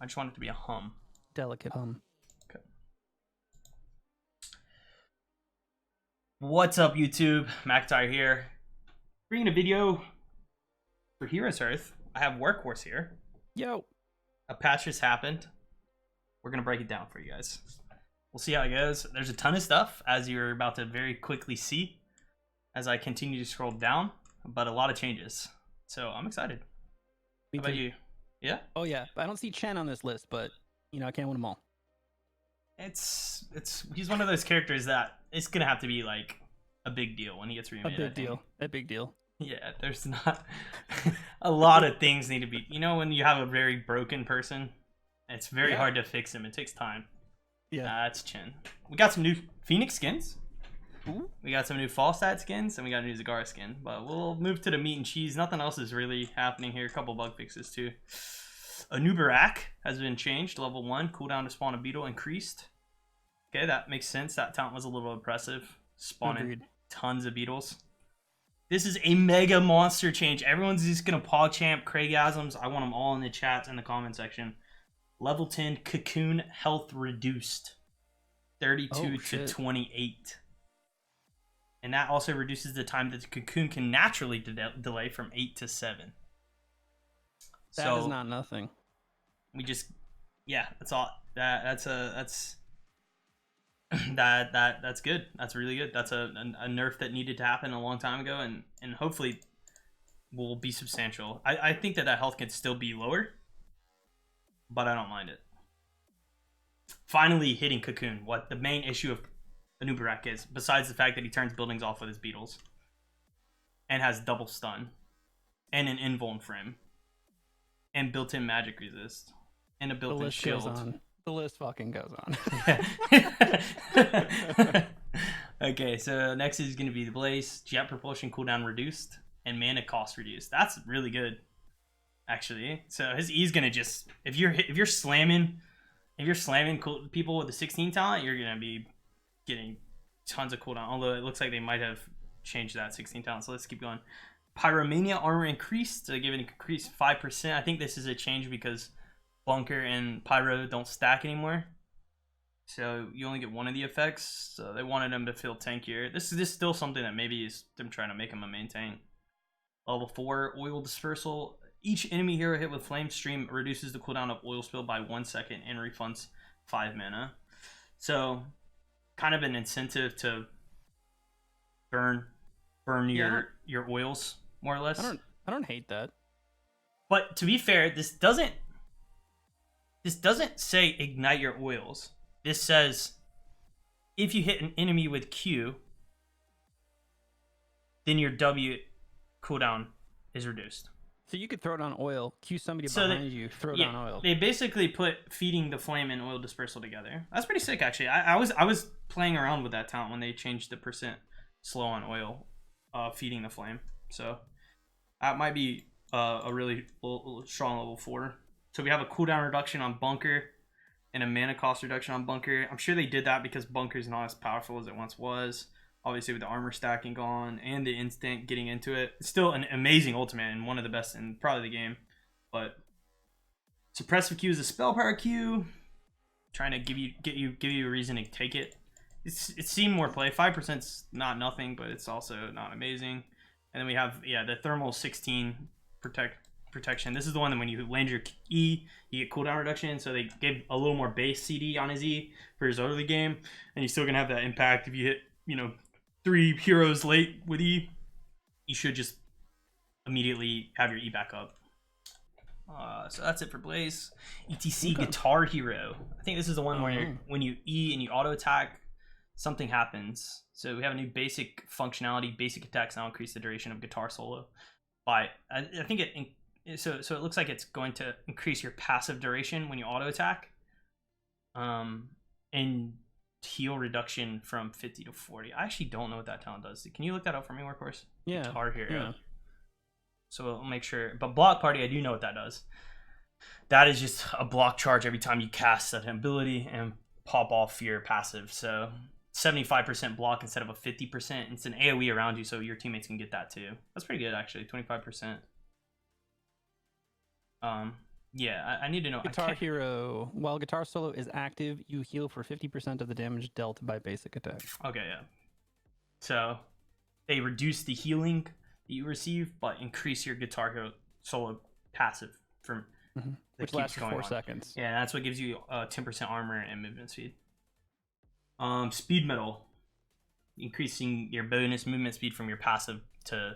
I just want it to be a hum. Delicate hum. Okay. What's up, YouTube? McIntyre here. Bringing a video for HeroesHearth. I have Workhorse here. Yo. A patch just happened. We're going to break it down for you guys. We'll see how it goes. There's a ton of stuff, as you're about to very quickly see, as I continue to scroll down, but a lot of changes. So I'm excited. Me How about too. you? Yeah? Oh yeah, I don't see Chen on this list, but you know I can't win them all. He's one of those characters that it's gonna have to be like a big deal when he gets remade. A big deal. Yeah, there's not a lot of things need to be. You know, when you have a very broken person, it's very hard to fix him. It takes time. Yeah, That's Chin. We got some new Phoenix skins. Ooh. We got some new Falstad skins, and we got a new Zagara skin. But we'll move to the meat and cheese. Nothing else is really happening here. A couple bug fixes too. A new Barak has been changed. Level 1. Cooldown to spawn a beetle increased. Okay, that makes sense. That talent was a little oppressive. Spawning tons of beetles. This is a mega monster change. Everyone's just going to PogChamp Craigasms. I want them all in the chat and the comment section. Level 10 Cocoon health reduced. 32 to 28. And that also reduces the time that the cocoon can naturally delay from 8 to 7. That is not nothing. We just, yeah, that's all. That's good. That's really good. That's a nerf that needed to happen a long time ago, and hopefully will be substantial. I think that health can still be lower, but I don't mind it. Finally hitting cocoon. What the main issue of Anubarak is, besides the fact that he turns buildings off with his beetles and has double stun and an invuln frame and built-in magic resist and a built-in shield. The list fucking goes on. Okay, so next is going to be the Blaze. Jet propulsion cooldown reduced and mana cost reduced. That's really good, actually. So his E is going to just, if you're slamming people with the 16 talent, you're going to be getting tons of cooldown, although it looks like they might have changed that 16 talent. So let's keep going. Pyromania armor increased, giving an increase 5%. I think this is a change because Bunker and Pyro don't stack anymore, so you only get one of the effects. So they wanted them to feel tankier. This is still something that maybe is them trying to make him a main tank. Level 4 oil dispersal. Each enemy hero hit with flame stream reduces the cooldown of oil spill by 1 second and refunds 5 mana. So kind of an incentive to burn your oils more or less. I don't hate that. But to be fair, this doesn't say ignite your oils. This says if you hit an enemy with Q, then your W cooldown is reduced. So you could throw down oil, cue somebody behind you, throw down oil. They basically put feeding the flame and oil dispersal together. That's pretty sick, actually. I was playing around with that talent when they changed the percent slow on oil, feeding the flame. So that might be a really strong level 4. So we have a cooldown reduction on Bunker and a mana cost reduction on Bunker. I'm sure they did that because Bunker is not as powerful as it once was. Obviously with the armor stacking gone and the instant getting into it. It's still an amazing ultimate and one of the best in probably the game. But Suppressive Q is a spell power Q. Trying to give you a reason to take it. It's seen more play. 5%'s not nothing, but it's also not amazing. And then we have the thermal 16 protection. This is the one that when you land your E, you get cooldown reduction. So they gave a little more base CD on his E for his early game, and you're still gonna have that impact if you hit 3 heroes late with E. You should just immediately have your E back up. So that's it for Blaze. ETC Guitar Hero. I think this is the one where when you E and you auto attack, something happens. So we have a new basic functionality. Basic attacks now increase the duration of guitar solo by, I think so it looks like it's going to increase your passive duration when you auto attack, and heal reduction from 50 to 40. I actually don't know what that talent does. Can you look that up for me, Workhorse? Yeah. Guitar Hero. Yeah. So we'll make sure. But Block Party, I do know what that does. That is just a block charge every time you cast that ability and pop off your passive. So 75% block instead of a 50%. It's an AoE around you, so your teammates can get that too. That's pretty good, actually. 25%. Yeah, I need to know. Guitar Hero. While Guitar Solo is active, you heal for 50% of the damage dealt by basic attack. Okay, yeah. So they reduce the healing that you receive, but increase your Guitar Hero Solo passive from which lasts for 4 seconds. Yeah, that's what gives you 10% armor and movement speed. Speed metal, increasing your bonus movement speed from your passive to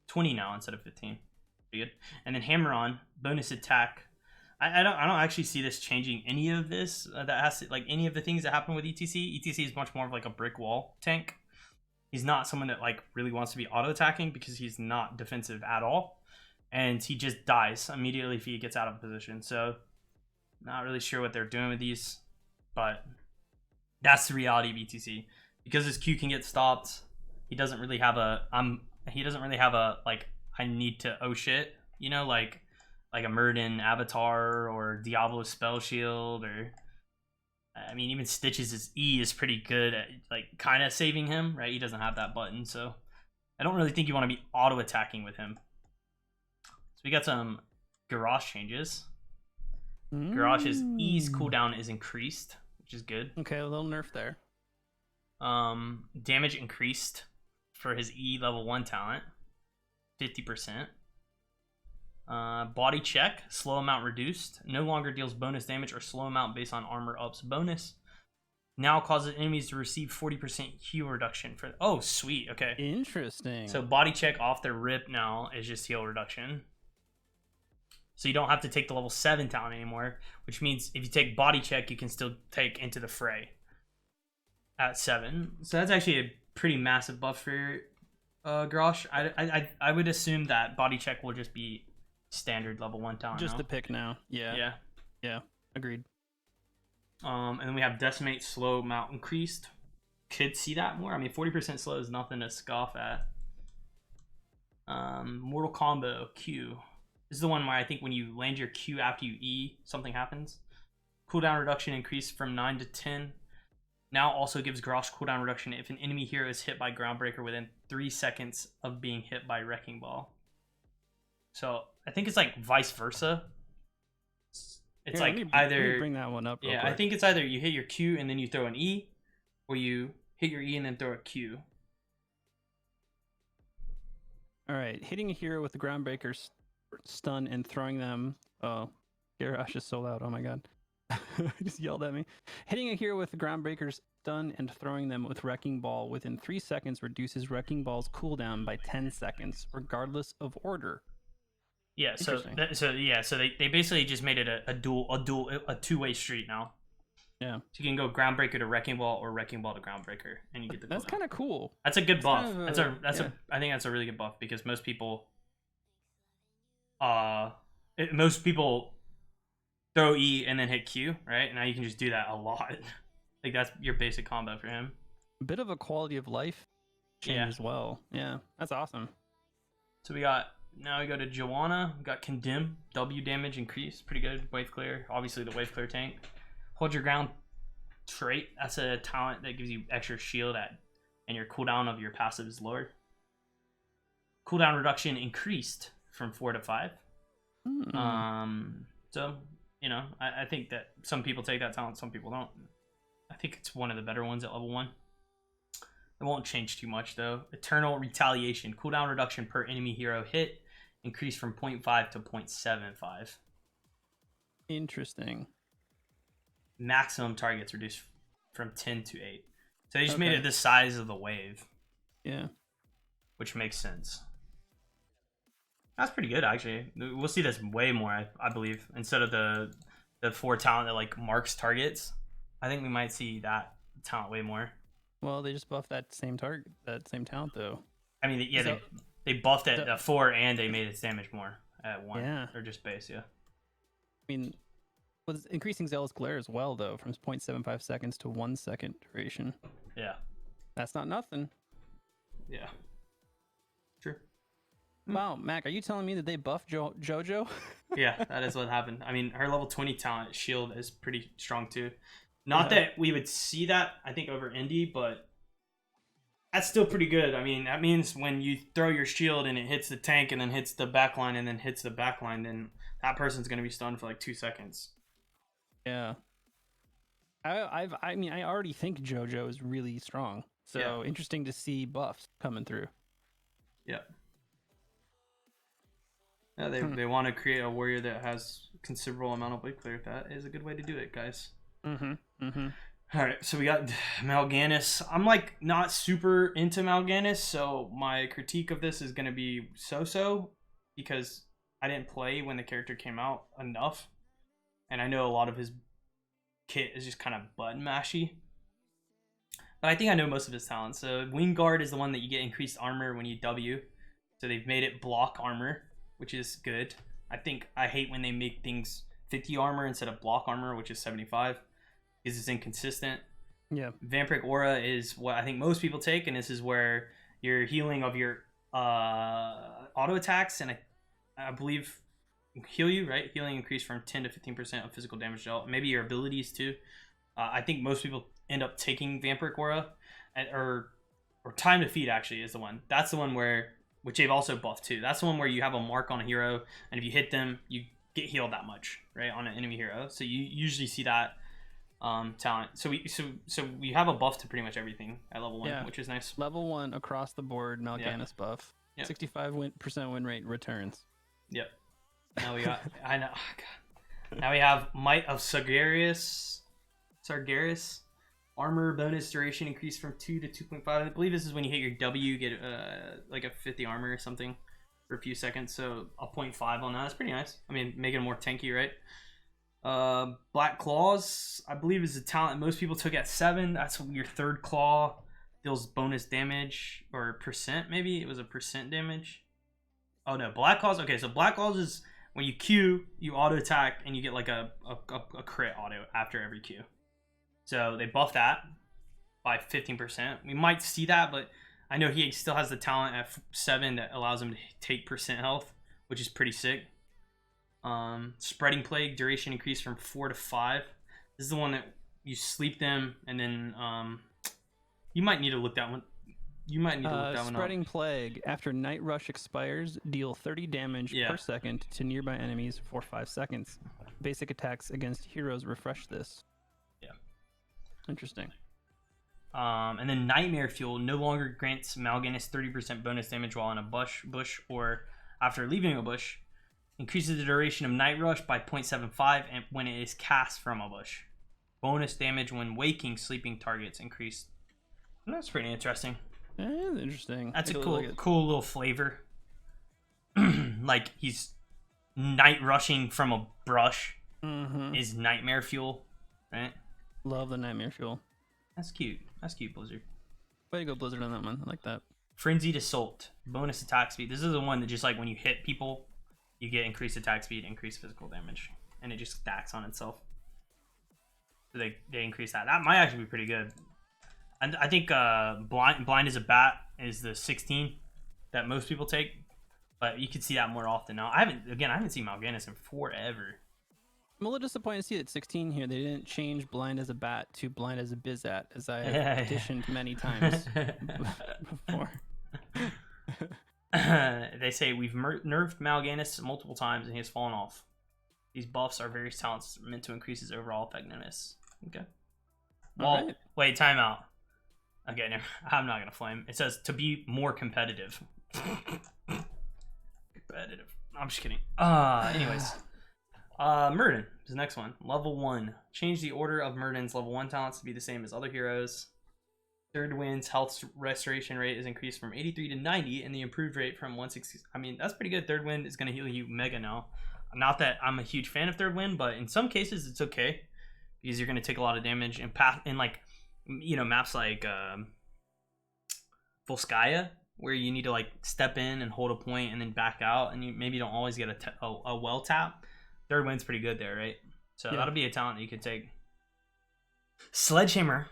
20 now instead of 15. Pretty good. And then hammer on, bonus attack. I don't actually see this changing any of this. That has to, like any of the things that happen with ETC. ETC is much more of like a brick wall tank. He's not someone that like really wants to be auto attacking because he's not defensive at all, and he just dies immediately if he gets out of position. So, not really sure what they're doing with these, but that's the reality of ETC. Because his Q can get stopped, he doesn't really have a like I need to oh shit, you know, like a Murden Avatar or Diablo Spell Shield, or I mean even Stitch's E is pretty good at like kind of saving him, right? He doesn't have that button, so I don't really think you want to be auto attacking with him. So we got some Garrosh changes. Garrosh's E's cooldown is increased, which is good. Okay, a little nerf there. Damage increased for his E level 1 talent, 50%. Body check, slow amount reduced. No longer deals bonus damage or slow amount based on armor ups bonus. Now causes enemies to receive 40% heal reduction for. Oh, sweet. Okay. Interesting. So body check off the rip now is just heal reduction. So you don't have to take the level 7 talent anymore, which means if you take body check, you can still take Into the Fray at 7. So that's actually a pretty massive buff for Garrosh. I would assume that body check will just be standard level 1 talent. Just now. the pick now. Yeah. Agreed. And then we have Decimate slow amount increased. Could see that more. I mean, 40% slow is nothing to scoff at. Mortal Combo Q. This is the one where I think when you land your Q after you E, something happens. Cooldown reduction increased from 9 to 10. Now also gives Garrosh cooldown reduction if an enemy hero is hit by Groundbreaker within 3 seconds of being hit by Wrecking Ball. So I think it's like vice versa. It's Here, like let me either bring that one up. Yeah, I think it's either you hit your Q and then you throw an E, or you hit your E and then throw a Q. All right, hitting a hero with the Groundbreaker stun and throwing them. Oh, Garrosh is so loud. Oh my god. He just yelled at me. Hitting a hero with the Groundbreaker's stun and throwing them with Wrecking Ball within 3 seconds reduces Wrecking Ball's cooldown by 10 seconds, regardless of order. Yeah, so they basically just made it a two-way street now. Yeah. So you can go Groundbreaker to Wrecking Ball or Wrecking Ball to Groundbreaker, and you get the. That's kind of cool. That's a good buff. I think that's a really good buff because most people throw E and then hit Q, right? Now you can just do that a lot. Like that's your basic combo for him. A bit of a quality of life change as well. Yeah, that's awesome. So we go to Joanna. We got Condemn, W damage increase, pretty good. Wave clear, obviously the wave clear tank. Hold your ground trait. That's a talent that gives you extra shield and your cooldown of your passive is lower. Cooldown reduction increased from 4 to 5. So I think that some people take that talent, some people don't. I think it's one of the better ones at level 1. It won't change too much though. Eternal Retaliation, cooldown reduction per enemy hero hit, increased from 0.5 to 0.75. Interesting. Maximum targets reduced from 10 to 8. So they just made it the size of the wave. Yeah. Which makes sense. That's pretty good actually. We'll see this way more, I believe. Instead of the 4 talent that like marks targets, I think we might see that talent way more. Well, they just buffed that same talent though. I mean, yeah, they buffed it at 4 and they made its damage more at 1. Yeah. Or just base, yeah. I mean, with increasing Zealous Glare as well though, from 0.75 seconds to 1 second duration. Yeah. That's not nothing. Yeah. True. Wow, Mac, are you telling me that they buffed JoJo? Yeah, that is what happened. I mean, her level 20 talent shield is pretty strong too. Not that we would see that, I think, over Indy, but that's still pretty good. I mean, that means when you throw your shield and it hits the tank and then hits the backline and then hits the backline, then that person's gonna be stunned for like 2 seconds. Yeah. I mean, I already think JoJo is really strong. So interesting to see buffs coming through. Yeah. Yeah, they want to create a warrior that has considerable amount of blade clear. That is a good way to do it, guys. All right, so we got Mal'Ganis. I'm like not super into Mal'Ganis, so my critique of this is gonna be so-so because I didn't play when the character came out enough, and I know a lot of his kit is just kind of button mashy. But I think I know most of his talents. So Wing Guard is the one that you get increased armor when you W. So they've made it block armor, which is good. I hate when they make things 50 armor instead of block armor, which is 75, because it's inconsistent. Yeah. Vampiric Aura is what I think most people take, and this is where your healing of your auto attacks, and I believe heal you, right? Healing increased from 10 to 15% of physical damage dealt. Maybe your abilities too. I think most people end up taking Vampiric Aura, or Time to Feed actually is the one. That's the one which they've also buffed too. That's the one where you have a mark on a hero, and if you hit them, you get healed that much, right, on an enemy hero. So you usually see that talent. So we have a buff to pretty much everything at level 1, which is nice. Level 1 across the board, Mal'Ganis buff. 65% win rate returns. Yep. Now we got I know. Now we have Might of Sargeras. Armor bonus duration increased from 2 to 2.5. I believe this is when you hit your W, you get like a 50 armor or something for a few seconds. So a 0.5 on that. That's pretty nice. I mean, making it more tanky, right? Black Claws, I believe, is a talent most people took at 7. That's your third claw. Deals bonus damage, or percent, maybe? It was a percent damage. Oh no, Black Claws. Okay, so Black Claws is when you Q, you auto attack, and you get like a crit auto after every Q. So they buffed that by 15%. We might see that, but I know he still has the talent at 7 that allows him to take percent health, which is pretty sick. Spreading Plague, duration increased from 4 to 5. This is the one that you sleep them, and then you might need to look that one. Spreading Plague. After Night Rush expires, deal 30 damage per second to nearby enemies for 5 seconds. Basic attacks against heroes refresh this. Yeah. Interesting. And then Nightmare Fuel no longer grants Mal'Ganis 30% bonus damage while in a bush or after leaving a bush. Increases the duration of Night Rush by 0.75 and when it is cast from a bush. Bonus damage when waking sleeping targets increased. That's pretty interesting. That is interesting. That's a cool little flavor. Like he's night rushing from a brush is Nightmare Fuel, right? Love the Nightmare Fuel. That's cute, Blizzard. Way to go, Blizzard, on that one. I like that. Frenzied Assault, bonus attack speed. This is the one that just like when you hit people, you get increased attack speed, increased physical damage, and it just stacks on itself. So they increase that. That might actually be pretty good. And I think blind as a bat is the 16 that most people take, but you can see that more often now. I haven't seen Mal'Ganis in forever. I'm a little disappointed to see that 16 here. They didn't change blind as a bat to blind as a bizat, as I have petitioned many times before. They say we've nerfed Mal'Ganis multiple times and he has fallen off. These buffs are various talents meant to increase his overall effectiveness. Okay. Well, right. Wait, time out. Okay, no, I'm not gonna flame. It says to be more competitive. Competitive. I'm just kidding. Anyways. Murden is the next one. Level 1. Change the order of Murden's level 1 talents to be the same as other heroes. Third Wind's health restoration rate is increased from 83 to 90, and the improved rate from 160. I mean, that's pretty good. Third Wind is going to heal you mega now. Not that I'm a huge fan of Third Wind, but in some cases it's okay because you're going to take a lot of damage and like, you know, maps like Volskaya, where you need to like step in and hold a point and then back out, and you maybe don't always get a well tap. Third Wind's pretty good there, right? So that'll be a talent that you could take. Sledgehammer,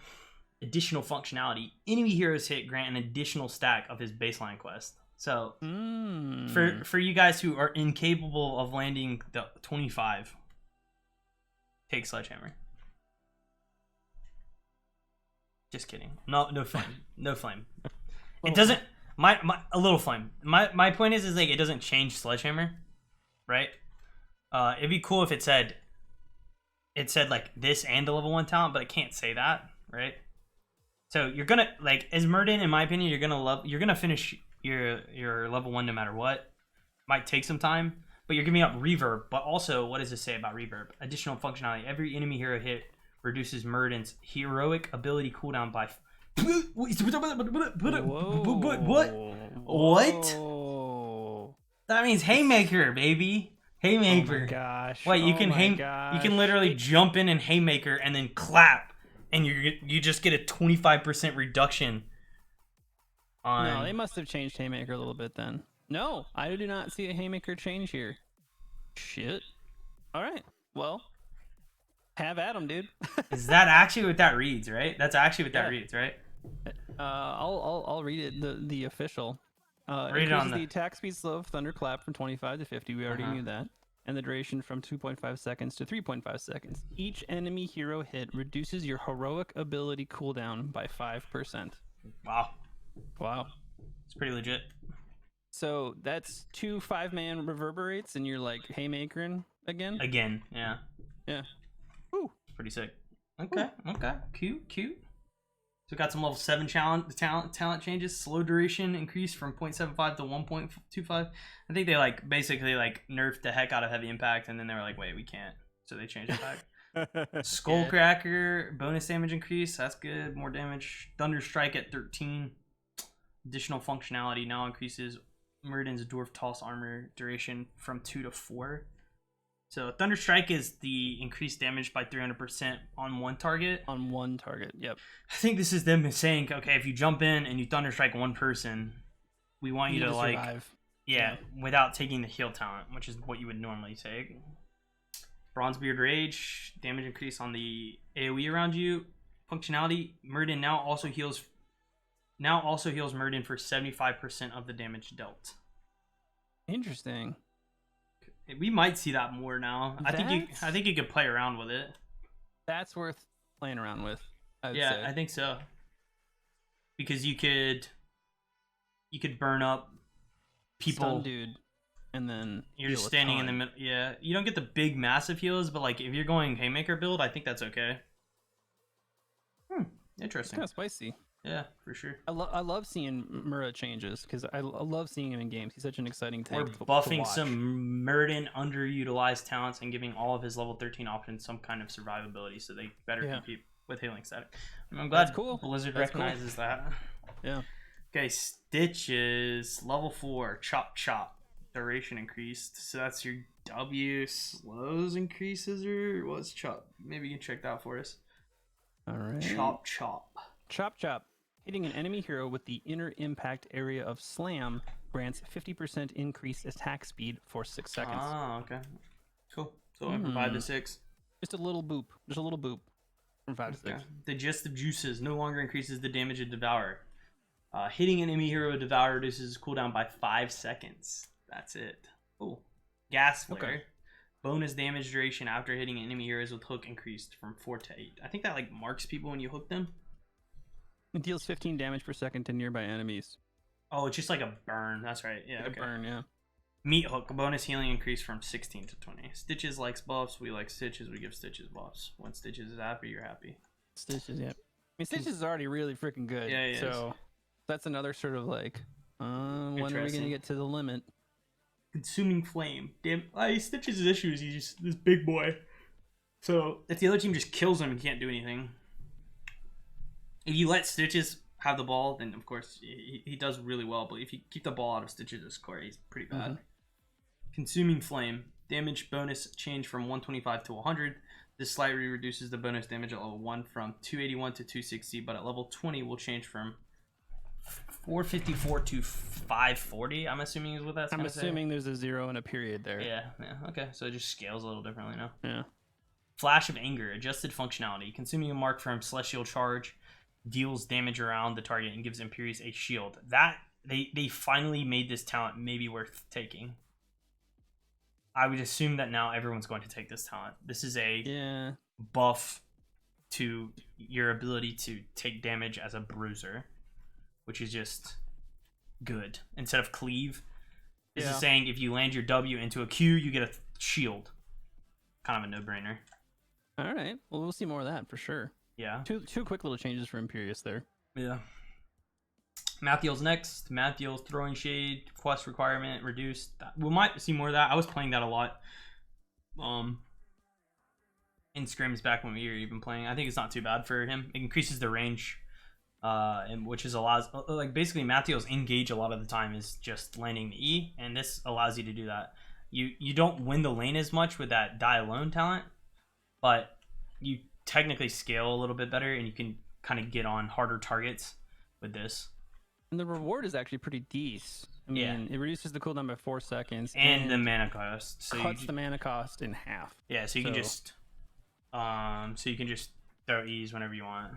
additional functionality. Enemy heroes hit grant an additional stack of his baseline quest. So for you guys who are incapable of landing the 25, take Sledgehammer. Just kidding. No flame. No flame. It doesn't. A little flame. My point is like it doesn't change Sledgehammer, right? It'd be cool if it said like this and a level 1 talent, but it can't say that, right? So you're gonna like as Murden, in my opinion, you're gonna finish your level 1 no matter what. Might take some time, but you're giving up reverb. But also, what does this say about reverb? Additional functionality: every enemy hero hit reduces Murden's heroic ability cooldown by. What? Whoa. That means haymaker, baby. Haymaker. Oh my gosh. Wait, you can literally jump in and haymaker and then clap, and you just get a 25% reduction. No, they must have changed haymaker a little bit then. No, I do not see a haymaker change here. Shit. All right. Well, have at 'em, dude. Is that actually what that reads? Right. That's actually what that reads, right? I'll read it. The official. Read it on the attack speed slow of Thunderclap from 25 to 50. We already knew that. And the duration from 2.5 seconds to 3.5 seconds. Each enemy hero hit reduces your heroic ability cooldown by 5%. Wow. It's pretty legit. So that's 2 5-man reverberates, and you're like haymakering again. Yeah. Ooh, pretty sick. Okay. Cute. So we got some level 7 talent changes. Slow duration increased from 0.75 to 1.25. I think they like basically like nerfed the heck out of heavy impact, and then they were like, wait, we can't. So they changed it back. Skullcracker bonus damage increase. That's good. More damage. Thunder Strike at 13. Additional functionality now increases Murden's Dwarf Toss armor duration from 2 to 4. So Thunder Strike is the increased damage by 300% on one target. On one target, yep. I think this is them saying, okay, if you jump in and you Thunder Strike one person, we want you to like survive. Yeah, without taking the heal talent, which is what you would normally take. Bronzebeard Rage, damage increase on the AoE around you. Functionality, Murden now also heals Murden for 75% of the damage dealt. Interesting. We might see that more now. I think you could play around with it. That's worth playing around with. I would say. I think so. Because you could burn up people. Stun dude, and then you're just standing in the middle. Yeah, you don't get the big massive heals, but like if you're going haymaker build, I think that's okay. Interesting. It's kind of spicy. Yeah, for sure. I love seeing Murra changes because I love seeing him in games. He's such an exciting tank. We're buffing some Murden underutilized talents and giving all of his level 13 options some kind of survivability, so they better compete with healing static. I'm glad Blizzard recognizes that. Yeah. Okay, Stitches level 4 chop duration increased. So that's your W slows increases or what's chop? Maybe you can check that for us. All right. Chop. Hitting an enemy hero with the inner impact area of Slam grants 50% increased attack speed for 6 seconds. Ah, okay. Cool. So from 5 to 6. Just a little boop. From 5 to 6. Digestive Juices no longer increases the damage of Devour. Hitting an enemy hero with Devour reduces cooldown by 5 seconds. That's it. Cool. Gas Flare. Okay. Bonus damage duration after hitting enemy heroes with hook increased from 4 to 8. I think that like marks people when you hook them. It deals 15 damage per second to nearby enemies. Oh, it's just like a burn. That's right. Yeah, like a burn, yeah. Meat Hook. Bonus healing increase from 16 to 20. Stitches likes buffs. We like Stitches. We give Stitches buffs. When Stitches is happy, you're happy. Stitches, yeah. I mean, Stitches is already really freaking good. Yeah, so that's another sort of like, when are we going to get to the limit? Consuming Flame. Damn, Stitches' issue is he's just this big boy. So if the other team just kills him, he can't do anything. If you let Stitches have the ball, then of course he does really well. But if you keep the ball out of Stitches' core, he's pretty bad. Consuming Flame. Damage bonus change from 125 to 100. This slightly reduces the bonus damage at level 1 from 281 to 260, but at level 20 will change from 454 to 540. I'm assuming is what that's I'm assuming there's a 0 and a period there. Yeah, okay. So it just scales a little differently now. Yeah. Flash of Anger. Adjusted functionality. Consuming a mark from Celestial Charge deals damage around the target and gives Imperius a shield. That they finally made this talent maybe worth taking. I would assume that now everyone's going to take this talent. This is a buff to your ability to take damage as a bruiser, which is just good. Instead of cleave, this is saying if you land your W into a Q, you get a shield. kind of a no-brainer. All right. Well, we'll see more of that for sure. Yeah. Two quick little changes for Imperious there. Yeah. Mathiel's next. Mathiel's Throwing Shade quest requirement reduced. We might see more of that. I was playing that a lot. In scrims back when we were even playing. I think it's not too bad for him. It increases the range, and which is allows like basically Mathiel's engage a lot of the time is just landing the E, and this allows you to do that. You don't win the lane as much with that die alone talent, but you technically scale a little bit better, and you can kind of get on harder targets with this. And the reward is actually pretty decent. I mean, it reduces the cooldown by 4 seconds. And the mana cost. So cuts the mana cost in half. Yeah, so you can just throw E's whenever you want.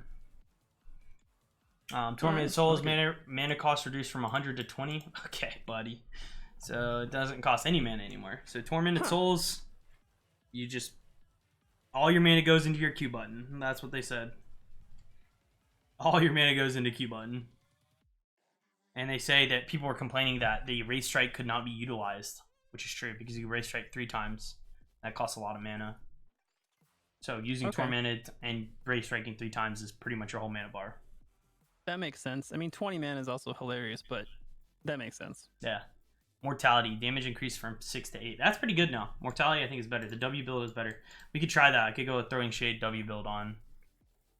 Tormented Souls mana cost reduced from 100 to 20. Okay, buddy. So it doesn't cost any mana anymore. So Tormented Souls, you just all your mana goes into your Q button. That's what they said. All your mana goes into Q button. And they say that people were complaining that the Wraith Strike could not be utilized, which is true because you Wraith Strike 3 times. That costs a lot of mana. So using Tormented and Wraith Striking 3 times is pretty much your whole mana bar. That makes sense. I mean, 20 mana is also hilarious, but that makes sense. Yeah. Mortality. Damage increased from 6 to 8. That's pretty good now. Mortality, I think, is better. The W build is better. We could try that. I could go with Throwing Shade W build on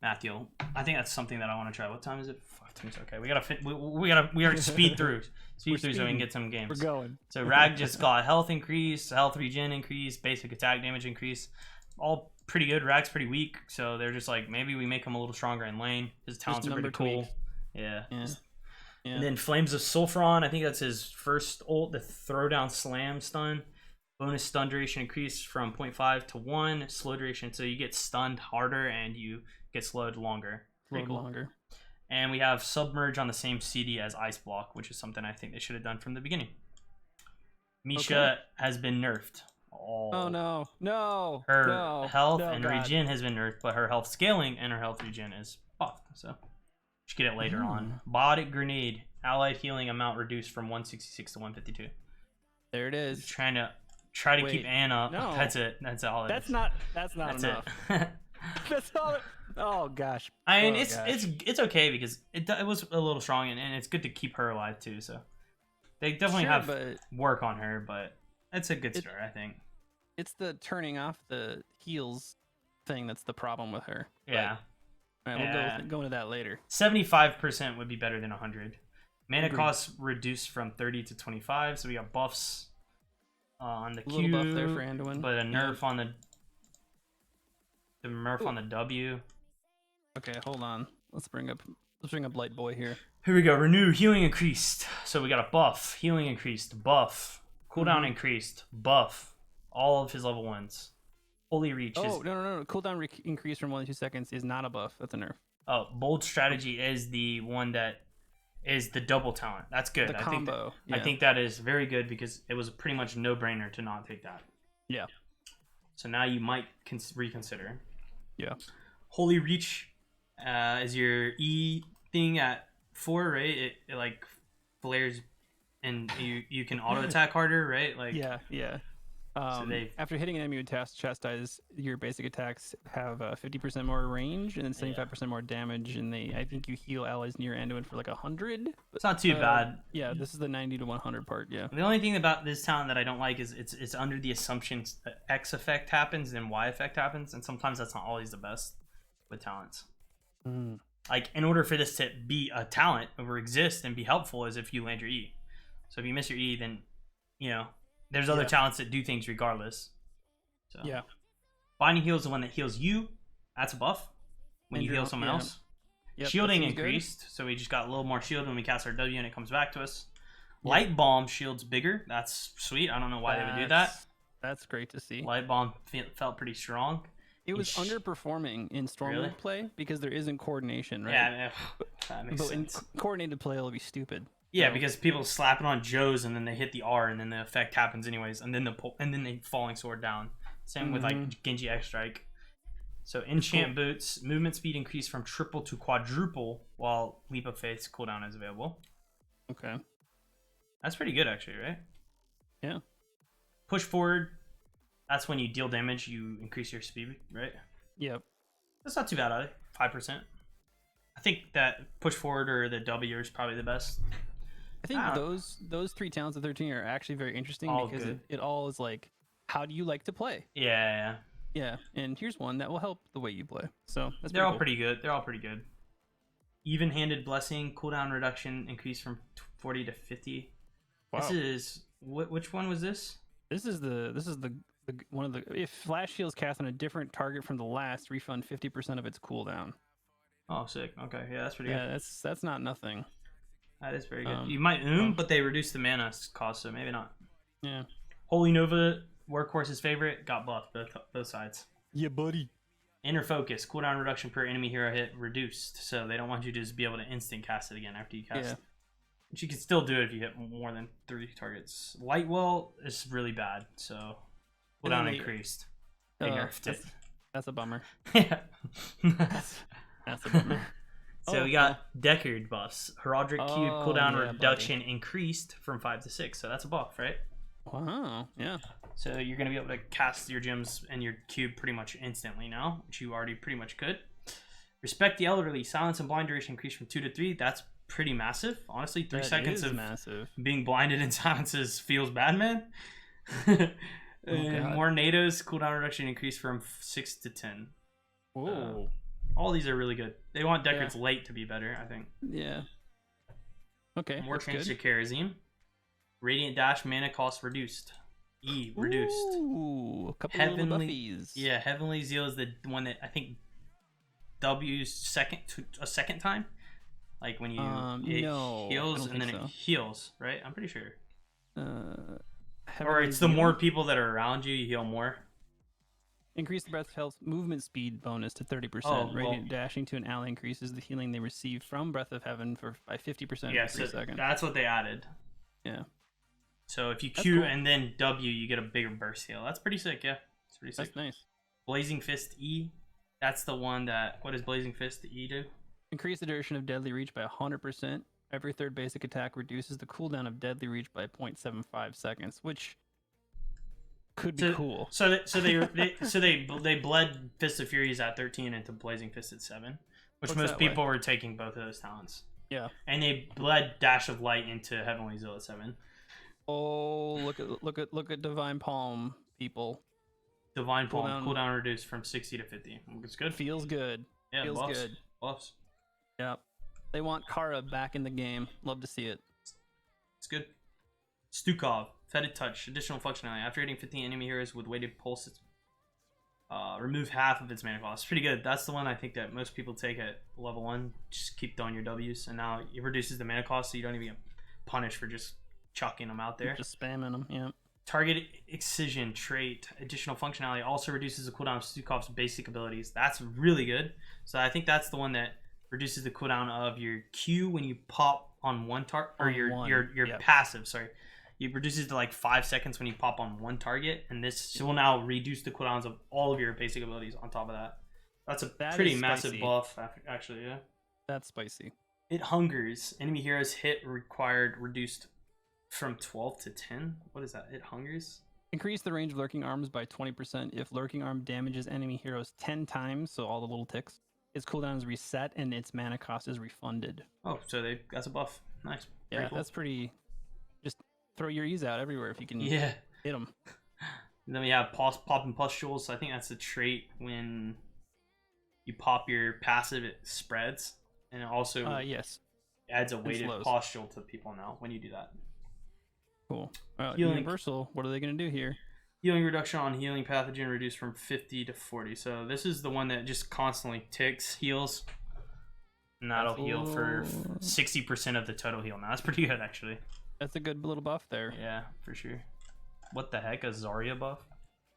Mathiel. I think that's something that I want to try. What time is it? 5 okay. We gotta speed through. So we can get some games. We're going. So Rag just got health increase, health regen increase, basic attack damage increase. All pretty good. Rag's pretty weak, so they're just like maybe we make him a little stronger in lane. His talents are pretty cool. Yeah. And then Flames of Sulfuron, I think that's his first ult, the Throwdown Slam stun. Bonus stun duration increase from 0.5 to 1. Slow duration, so you get stunned harder and you get slowed longer. Longer. And we have Submerge on the same CD as Ice Block, which is something I think they should have done from the beginning. Misha has been nerfed. Oh no. No. Her health and regen has been nerfed, but her health scaling and her health regen is buffed. So should get it later on. Biotic Grenade. Allied healing amount reduced from 166 to 152. There it is. Try to keep Anne up. No. That's it. That's all it is. That's not enough. That's all it... Oh gosh. I mean, it's okay because it was a little strong and it's good to keep her alive too. So they definitely have work on her, but it's a good start, I think. It's the turning off the heals thing that's the problem with her. Yeah. All right, we'll go into that later. 75% would be better than 100. Mana costs reduced from 30 to 25, so we got buffs on the Q, a little buff there for Anduin, but a nerf on the W. Okay, hold on. Let's bring up Light Boy here. Here we go. Renew, healing increased. So we got a buff, healing increased, buff, cooldown increased, buff. All of his level 1s. Holy Reach. No. Cooldown increase from 1 to 2 seconds is not a buff. That's a nerf. Oh, Bold Strategy is the one that is the double talent. That's good. The combo. I think that is very good because it was pretty much no-brainer to not take that. Yeah. So now you might reconsider. Yeah. Holy Reach is your E thing at 4, right? It like flares and you can auto attack harder, right? Like yeah. After hitting an enemy with chastise, your basic attacks have 50% more range and then 75% more damage, and I think you heal allies near Anduin for like 100. It's not too bad. Yeah, this is the 90 to 100 part. Yeah. The only thing about this talent that I don't like is it's under the assumption that X effect happens and Y effect happens, and sometimes that's not always the best with talents. Like in order for this to be a talent or exist and be helpful, is if you land your E. So if you miss your E, then there's other talents that do things regardless. So Binding Heal is the one that heals you. That's a buff when you heal someone else. Yep, Shielding increased, so we just got a little more shield when we cast our W and it comes back to us. Light Bomb shields bigger. That's sweet. I don't know why they would do that. That's great to see. Light Bomb felt pretty strong. It was underperforming in Stormwind play because there isn't coordination, right? Yeah, that makes sense. In coordinated play, it'll be stupid. Yeah, because people slap it on Joe's and then they hit the R and then the effect happens anyways, and then the falling sword down. Same with like Genji X Strike. So enchant boots, movement speed increased from triple to quadruple, while Leap of Faith's cooldown is available. Okay, that's pretty good actually, right? Yeah. Push forward. That's when you deal damage, you increase your speed, right? Yep. That's not too bad either. 5%. I think that push forward or the W is probably the best. I think those 3 talents of 13 are actually very interesting All because good. it all is like, how do you like to play? Yeah. Yeah, and here's one that will help the way you play. So that's They're all cool. pretty good. They're all pretty good. Even-handed blessing, cooldown reduction increase from 40 to 50. Wow. This is which one was this? This is the one of the, if flash heals cast on a different target from the last, refund 50% of its cooldown. Oh, sick. Okay, yeah, that's pretty Yeah, good. that's not nothing. That is very good. You might but they reduce the mana cost, so maybe not. Yeah. Holy Nova, Workhorse's favorite, got buffed both sides. Yeah, buddy. Inner Focus, cooldown reduction per enemy hero hit reduced, so they don't want you to just be able to instant cast it again after you cast. Yeah. But you can still do it if you hit more than 3 targets. Lightwell is really bad, so cooldown increased. They nerfed it. That's a bummer. Yeah. That's a bummer. So we got Deckard buffs. Heraldric Cube cooldown reduction increased from 5 to 6, so that's a buff, right? Wow, yeah. So you're going to be able to cast your gems and your cube pretty much instantly now, which you already pretty much could. Respect the Elderly. Silence and blind duration increased from 2 to 3. That's pretty massive. Honestly, 3 seconds of massive. Being blinded in silences feels bad, man. More NATOs. Cooldown reduction increased from 6 to 10. Whoa. All these are really good. They want Deckard's late to be better, I think. Yeah. Okay. More change to Kerosene. Radiant Dash mana cost reduced. Reduced. Ooh, a couple of little buffies. Yeah, Heavenly Zeal is the one that I think W's a second time. Like when you heals and then it heals, right? I'm pretty sure. Or it's the more people that are around you, you heal more. Increase the breath health movement speed bonus to 30%. Radiant dashing to an ally increases the healing they receive from Breath of Heaven by 50%. Yeah, so that's what they added. Yeah. So if you Q and then W, you get a bigger burst heal. That's pretty sick, yeah. It's pretty sick. That's nice. Blazing Fist E. That's the one that... What does Blazing Fist E do? Increase the duration of Deadly Reach by 100%. Every third basic attack reduces the cooldown of Deadly Reach by 0.75 seconds, which could be cool. So they bled Fist of Furies at 13 into Blazing Fist at 7, which most people were taking both of those talents. Yeah. And they bled Dash of Light into Heavenly Zeal at 7. Oh, look at Divine Palm, people. Divine Palm cooldown reduced from 60 to 50. It's good. Feels good. Yeah, feels good. Buffs. Yep. They want Kara back in the game. Love to see it. It's good. Stukov, Fetid Touch, additional functionality. After hitting 15 enemy heroes with weighted pulses, remove half of its mana cost. Pretty good. That's the one I think that most people take at level 1. Just keep throwing your W's, and now it reduces the mana cost, so you don't even get punished for just chucking them out there. Just spamming them, yeah. Target Excision trait, additional functionality, also reduces the cooldown of Stukov's basic abilities. That's really good. So I think that's the one that reduces the cooldown of your Q when you pop on one target, or your passive. Sorry, it reduces to like 5 seconds when you pop on one target, and this will now reduce the cooldowns of all of your basic abilities. On top of that, that's pretty massive buff, actually. Yeah, that's spicy. It hungers. Enemy heroes hit required reduced from 12 to 10. What is that? It hungers. Increase the range of Lurking Arms by 20% if Lurking Arm damages enemy heroes 10 times, so all the little ticks. Its cooldown is reset and its mana cost is refunded. Oh, so that's a buff. Nice. Yeah, cool. That's pretty. Just throw your E's out everywhere if you can hit them. And then we have popping pustules. So I think that's a trait when you pop your passive, it spreads. And it also adds a weighted pustule to people now when you do that. Cool. Universal, what are they going to do here? Healing reduction on healing pathogen reduced from 50 to 40. So this is the one that just constantly ticks heals. And that'll heal for 60% of the total heal. Now that's pretty good, actually. That's a good little buff there. Yeah, for sure. What the heck? A Zarya buff?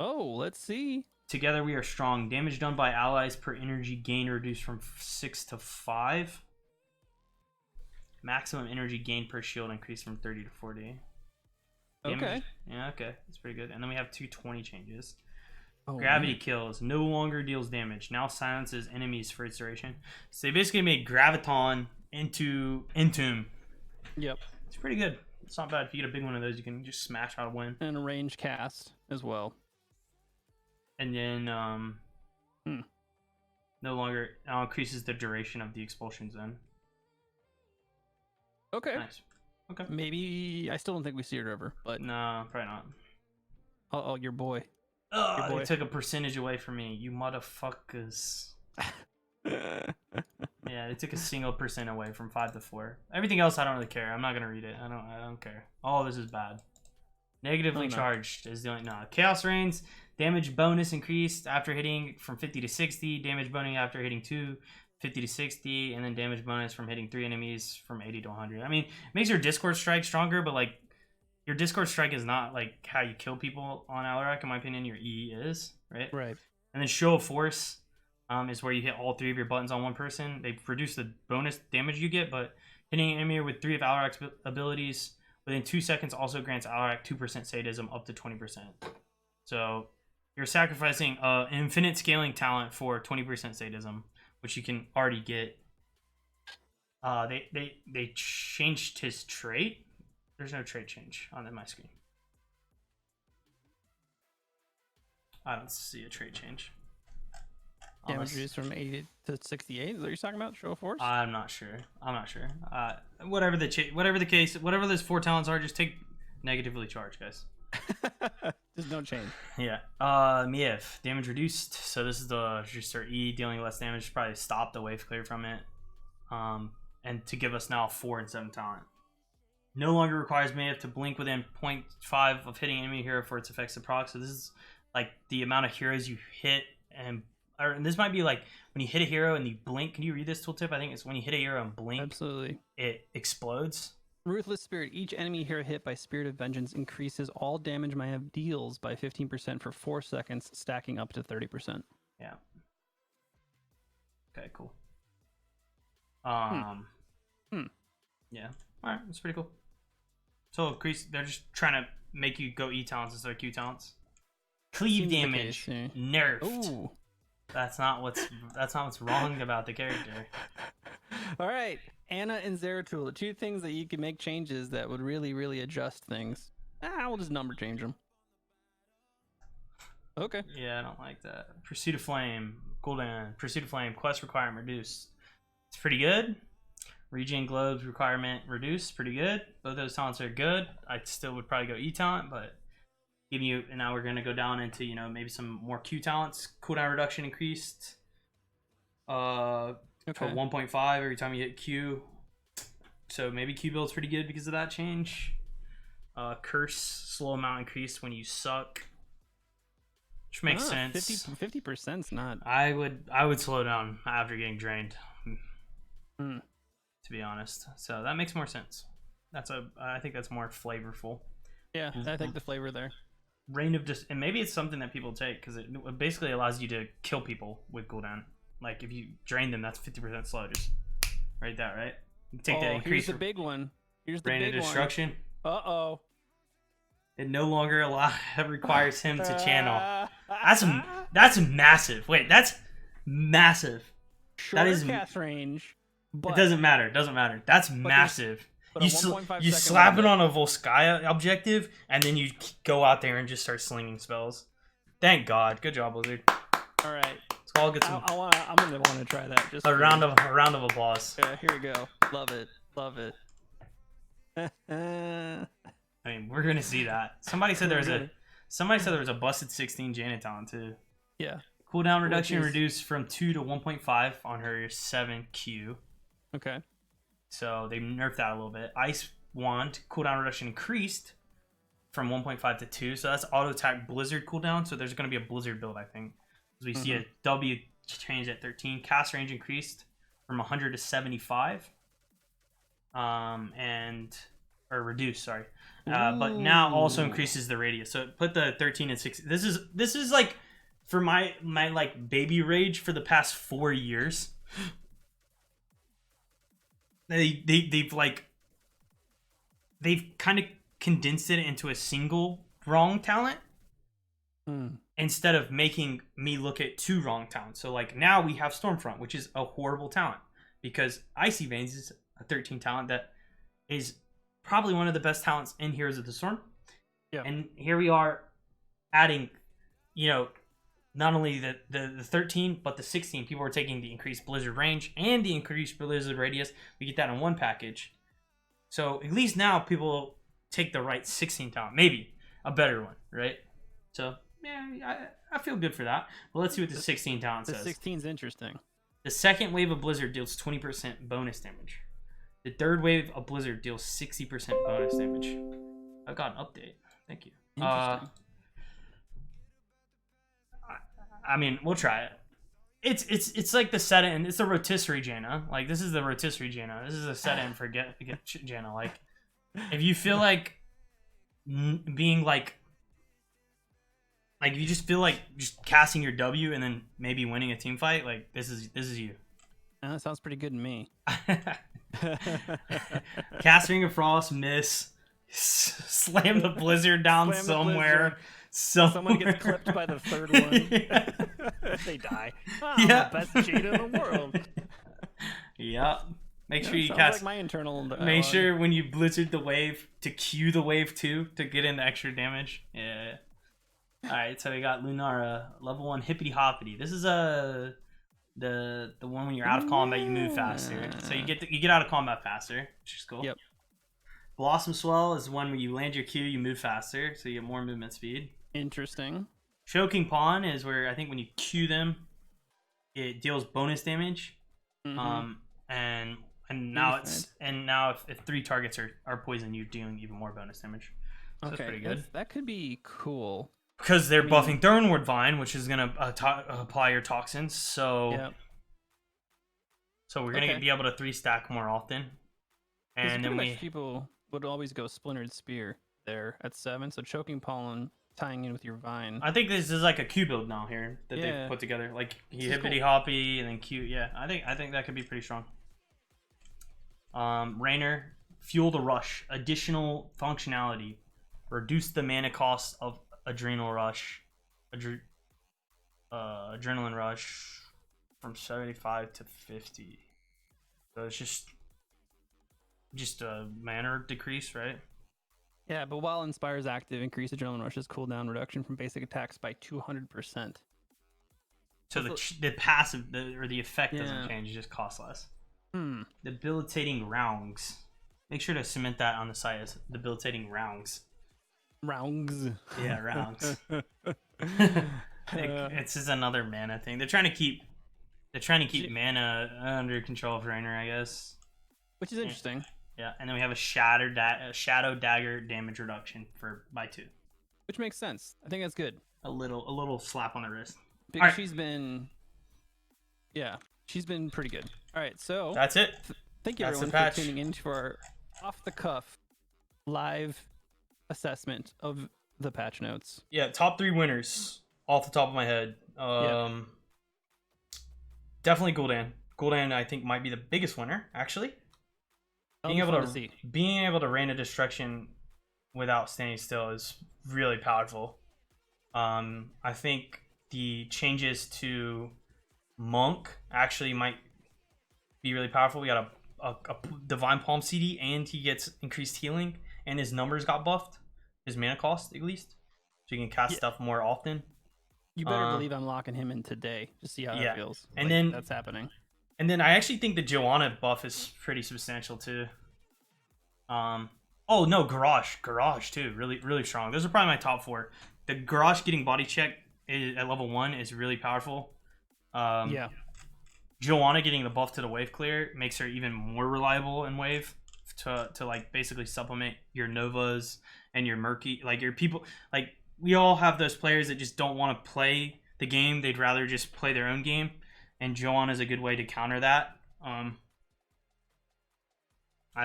Oh, let's see. Together we are strong. Damage done by allies per energy gain reduced from 6 to 5. Maximum energy gain per shield increased from 30 to 40. Okay. Yeah, okay. That's pretty good. And then we have 220 changes. Gravity kills. No longer deals damage. Now silences enemies for its duration. So they basically made Graviton into Entomb. Yep. It's pretty good. It's not bad. If you get a big one of those, you can just smash out a win. And a range cast as well. And then Hmm. no longer now increases the duration of the expulsion zone. Okay. Nice. Okay. Maybe I still don't think we see it ever, but No, probably not. oh, your boy. Oh, boy. they took a percentage away from me. You motherfuckers. Yeah, they took a single percent away from 5 to 4. Everything else, I don't really care. I'm not gonna read it. I don't care. All of this is bad. Negatively charged is the only Chaos Reigns. Damage bonus increased after hitting from 50 to 60. Damage bonus after hitting 2, 50 to 60, and then damage bonus from hitting 3 enemies from 80 to 100. I mean, it makes your Discord Strike stronger, but like your Discord Strike is not like how you kill people on Alarak. In my opinion, your E is right. Right. And then Show of Force is where you hit all 3 of your buttons on one person. They reduce the bonus damage you get, but hitting an enemy with 3 of Alarak's abilities within 2 seconds also grants Alarak 2% sadism up to 20%. So you're sacrificing an infinite scaling talent for 20% sadism, which you can already get. They changed his trait. There's no trait change on my screen. I don't see a trait change. Damage reduced from 80 to 68. Is that what you're talking about? Show of Force? I'm not sure. Whatever the case, whatever those 4 talents are, just take negatively charged, guys. There's no change. Yeah. Miev, damage reduced. So this is just our E, dealing less damage. Probably stop the wave clear from it. And to give us now 4 and 7 talent. No longer requires Miev to blink within 0.5 of hitting enemy hero for its effects to proc. So this is like the amount of heroes you hit, and this might be like when you hit a hero and you blink. Can you read this tooltip? I think it's when you hit a hero and blink. Absolutely. It explodes. Ruthless Spirit. Each enemy hero hit by Spirit of Vengeance increases all damage Miev deals by 15% for 4 seconds, stacking up to 30%. Yeah. Okay, cool. Yeah. Alright, that's pretty cool. So they're just trying to make you go E talents instead of Q talents. Cleave damage nerfed. Ooh. That's not what's wrong about the character. All right, Anna and Zeratul, the 2 things that you can make changes that would really adjust things. We'll just number change them. Okay. Yeah, I don't like that. Pursuit of Flame, cooldown. Pursuit of Flame, quest requirement reduced. It's pretty good. Regen Globes requirement reduced, pretty good. Both those talents are good. I still would probably go E talent, but giving you, and now we're going to go down into, maybe some more Q talents. Cooldown reduction increased for 1.5 every time you hit Q. So maybe Q build's pretty good because of that change. Curse slow amount increased when you suck, which makes sense. 50%'s not. I would slow down after getting drained, to be honest. So that makes more sense. I think that's more flavorful. Yeah, I think the flavor there. Reign of and maybe it's something that people take because it basically allows you to kill people with cooldown. Like if you drain them, that's 50% slow. Just right there, right? You take that increase. Here's the big one. Here's the Reign big of Destruction. One. It no longer requires him to channel. That's massive. Wait, that's massive. Shorter that is cast range. But, it doesn't matter. That's massive. You slap it on a Volskaya objective, and then you go out there and just start slinging spells. Thank God. Good job, Blizzard. All right. Let's all get some. I'm gonna want to try that. Just a round of applause. Yeah, here we go. Love it. I mean, we're gonna see that. Somebody said there was a busted 16 Janet talent too. Yeah. Cooldown reduction reduced from 2 to 1.5 on her 7Q. Okay. So they nerfed that a little bit. Ice Wand cooldown reduction increased from 1.5 to 2. So that's auto attack Blizzard cooldown. So there's going to be a Blizzard build, I think. Because we see a W change at 13. Cast range increased from 100 to 75. Or reduced, sorry. But now also increases the radius. So it put the 13 and 16. This is like for my like baby rage for the past 4 years. They've kind of condensed it into a single wrong talent instead of making me look at 2 wrong talents. So like now we have Stormfront, which is a horrible talent because Icy Veins is a 13 talent that is probably one of the best talents in Heroes of the Storm. Yeah. And here we are adding, not only the 13, but the 16, people were taking the increased blizzard range and the increased blizzard radius. We get that in one package. So at least now people take the right 16 talent, maybe a better one, right? So yeah, I feel good for that. But let's see what the 16 talent says. The 16 is interesting. The second wave of blizzard deals 20% bonus damage. The third wave of blizzard deals 60% bonus damage. I got an update. Thank you. Interesting. I mean, we'll try it. It's like the set in. It's a rotisserie Jaina. Like, this is the rotisserie Jaina. This is a set in for get Jaina. Like, if you feel like being like if you just feel like just casting your W and then maybe winning a team fight, like this is you. That sounds pretty good to me. Cast Ring of Frost, miss, slam the blizzard down somewhere. Someone gets clipped by the third one. Yeah. They die. Yeah. The best Jada in the world. Yeah. Make sure you sounds cast. Like my internal. Make sure when you blizzard the wave to Q the wave 2 to get in the extra damage. Yeah. All right, so we got Lunara, level 1 hippity hoppity. This is the one when you're out of combat you move faster. So you get out of combat faster, which is cool. Yep. Blossom Swell is one where you land your Q, you move faster, so you get more movement speed. Interesting. Choking Pawn is where I think when you Q them, it deals bonus damage. Mm-hmm. And now if 3 targets are poisoned, you're dealing even more bonus damage. So that's pretty good. That could be cool. Because they're buffing Thornwood Vine, which is gonna apply your toxins. So we're gonna be able to 3-stack more often. And then people would always go Splintered Spear there at 7. So Choking Pollen tying in with your Vine. I think this is like a Q build now here that they put together, like hippity hoppy and then Q. Yeah, I think that could be pretty strong. Rainer, Fuel the Rush, additional functionality, reduce the mana cost of Adrenal Rush, Adrenaline Rush from 75 to 50. So it's just a mana decrease, right? Yeah, but while Inspire's active, increase Adrenaline Rush's cooldown reduction from basic attacks by 200%. So the passive or the effect doesn't change; it just costs less. Debilitating Rounds. Make sure to cement that on the site as debilitating rounds. Rounds. Yeah, rounds. It's just another mana thing. They're trying to keep mana under control of Rainer, I guess. Which is interesting. Yeah, and then we have a Shadow Dagger damage reduction by 2. Which makes sense. I think that's good. A little slap on the wrist. Because she's been pretty good. All right, so that's it. Thank you everyone for tuning in for our off-the-cuff live assessment of the patch notes. Yeah, top 3 winners off the top of my head. Definitely Gul'dan. Gul'dan, I think, might be the biggest winner, actually. Being able to rain a destruction without standing still is really powerful. I think the changes to Monk actually might be really powerful. We got a Divine Palm CD, and he gets increased healing, and his numbers got buffed, his mana cost at least, so you can cast stuff more often. You better believe I'm locking him in today to see how that feels. And then that's happening. And then I actually think the Joanna buff is pretty substantial too. Oh no, Garage too, really strong. Those are probably my top 4. The Garage getting body check at level 1 is really powerful. Joanna getting the buff to the wave clear makes her even more reliable in wave to like basically supplement your Novas and your Murky, like your people. Like, we all have those players that just don't want to play the game, they'd rather just play their own game, and Joanna is a good way to counter that. I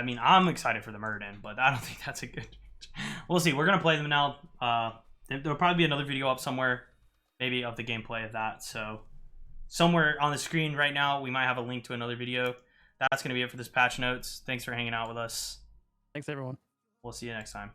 mean, I'm excited for the Murden, but I don't think that's a good. We'll see. We're gonna play them now. There'll probably be another video up somewhere, maybe of the gameplay of that. So somewhere on the screen right now, we might have a link to another video. That's gonna be it for this patch notes. Thanks for hanging out with us. Thanks everyone. We'll see you next time.